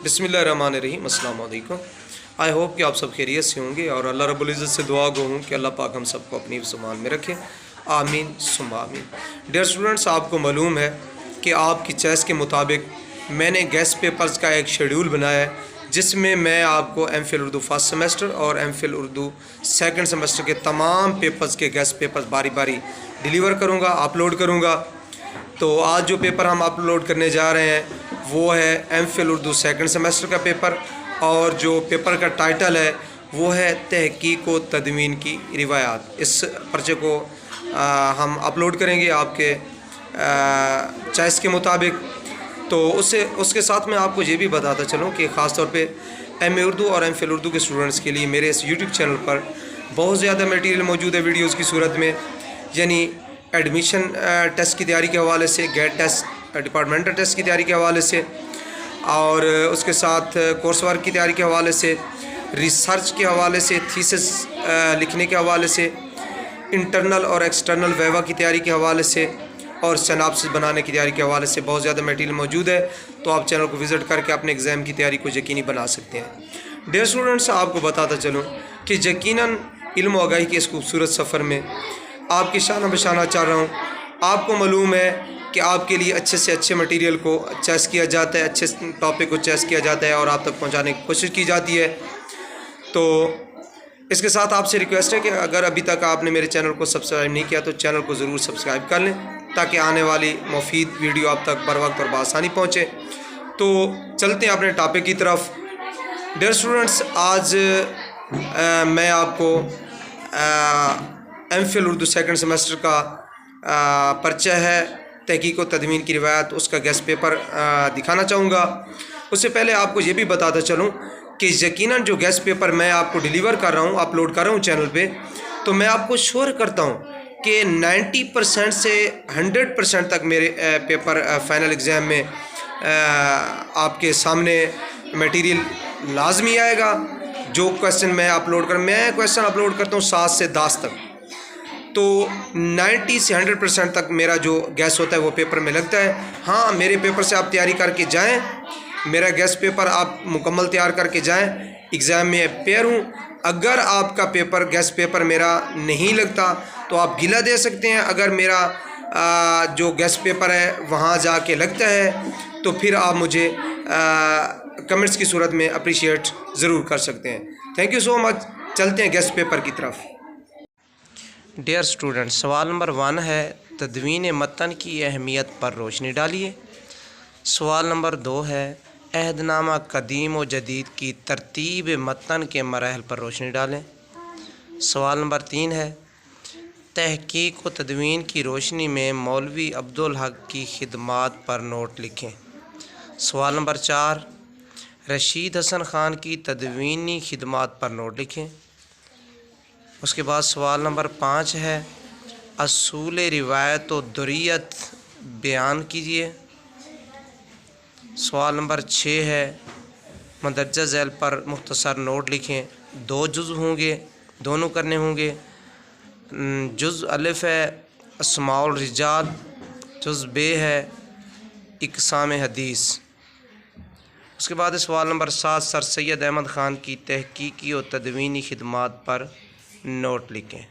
बिस्मिल्लाहिर्रहमानिर्रहीम, अस्सलाम वालेकुम। आई होप कि आप सब खैरियत से होंगे और अल्लाह रब्बुल इज़्ज़त से दुआ गो हूँ कि अल्लाह पाक हम सबको अपनी ज़ुबान में रखे। आमीन सुम्मा आमीन। डियर स्टूडेंट्स, आपको मालूम है कि आपकी चॉइस के मुताबिक मैंने गेस्ट पेपर्स का एक शेड्यूल बनाया है जिसमें मैं आपको एम.फिल उर्दू फर्स्ट सेमेस्टर और एम.फिल उर्दू सेकंड सेमेस्टर के तमाम पेपर्स के गेस्ट पेपर्स बारी बारी डिलीवर करूँगा, अपलोड करूँगा। तो आज जो पेपर हम अपलोड करने जा रहे हैं वो है एम.फिल उर्दू सेकंड सेमेस्टर का पेपर, और जो पेपर का टाइटल है वो है तहकीक व तदवीन की रिवायात। इस पर्चे को हम अपलोड करेंगे आपके चॉइस के मुताबिक। तो उसके साथ मैं आपको ये भी बताता चलूँ कि ख़ास तौर पे एम.ए. उर्दू और एम.फिल उर्दू के स्टूडेंट्स के लिए मेरे इस यूट्यूब चैनल पर बहुत ज़्यादा मटेरियल मौजूद है वीडियोज़ की सूरत में, यानी एडमिशन टेस्ट की तैयारी के हवाले से, गेट टेस्ट, डिपार्टमेंटल टेस्ट की तैयारी के हवाले से, और उसके साथ कोर्स वर्क की तैयारी के हवाले से, रिसर्च के हवाले से, थीसिस लिखने के हवाले से, इंटरनल और एक्सटर्नल वेवा की तैयारी के हवाले से, और सिनॉप्सिस बनाने की तैयारी के हवाले से बहुत ज़्यादा मटेरियल मौजूद है। तो आप चैनल को विज़िट करके अपने एग्ज़ाम की तैयारी को यकीनी बना सकते हैं। डियर स्टूडेंट्स, आपको बताता चलूँ कि यकीनन इल्म व आगाही के इस खूबसूरत सफ़र में आपकी शाना बशाना चाह रहा हूँ। आपको मालूम है कि आपके लिए अच्छे से अच्छे मटेरियल को चॉइस किया जाता है, अच्छे टॉपिक को चॉइस किया जाता है और आप तक पहुंचाने की कोशिश की जाती है। तो इसके साथ आपसे रिक्वेस्ट है कि अगर अभी तक आपने मेरे चैनल को सब्सक्राइब नहीं किया तो चैनल को ज़रूर सब्सक्राइब कर लें ताकि आने वाली मुफीद वीडियो आप तक बर वक्त और बआसानी पहुँचे। तो चलते हैं अपने टॉपिक की तरफ। डियर स्टूडेंट्स, आज मैं आपको एम.फिल उर्दू सेकंड सेमेस्टर का पर्चा है तहकीक व तदवीन की रिवायत, उसका गेस्ट पेपर दिखाना चाहूँगा। उससे पहले आपको ये भी बताता चलूँ कि यकीनन जो गेस्ट पेपर मैं आपको डिलीवर कर रहा हूँ, अपलोड कर रहा हूँ चैनल पे, तो मैं आपको श्योर करता हूँ कि 90% से 100% तक मेरे पेपर फाइनल एग्ज़ाम में आपके सामने मटेरियल लाजमी आएगा। जो क्वेश्चन मैं क्वेश्चन अपलोड करता हूँ 7 से 10 तक, तो 90 से 100% तक मेरा जो गैस होता है वो पेपर में लगता है। हाँ, मेरे पेपर से आप तैयारी करके जाएं, मेरा गैस पेपर आप मुकम्मल तैयार करके जाएं, एग्ज़ाम में अपेयर हूँ। अगर आपका पेपर गैस पेपर मेरा नहीं लगता तो आप गिला दे सकते हैं। अगर मेरा जो गैस पेपर है वहाँ जाके लगता है तो फिर आप मुझे कमेंट्स की सूरत में अप्रिशिएट ज़रूर कर सकते हैं। Thank you so much. चलते हैं गेस्ट पेपर की तरफ। डियर स्टूडेंट, सवाल नंबर 1 है तदवीन मतन की अहमियत पर रोशनी डालिए। सवाल नंबर 2 है अहदनामा कदीम व जदीद की तरतीब मतन के मराहल पर रोशनी डालें। सवाल नंबर 3 है तहकीक व तदवीन की रोशनी में मौलवी अब्दुल हक की खिदमात पर नोट लिखें। सवाल नंबर 4 रशीद हसन ख़ान की तदवीनी खिदमात पर नोट लिखें। उसके बाद सवाल नंबर 5 है असूल रिवायत व दुरियत बयान कीजिए। सवाल नंबर 6 है मंदरजा झैल पर मुख्तसर नोट लिखें। 2 जुज़ होंगे, दोनों करने होंगे। जुज़ अलिफ़ है अस्माउल रिजाल, जुज़ बे है इक़साम हदीस। उसके बाद सवाल नंबर 7 सर सैयद अहमद ख़ान की तहकीकी और तदवीनी खिदमात पर नोट लिखें।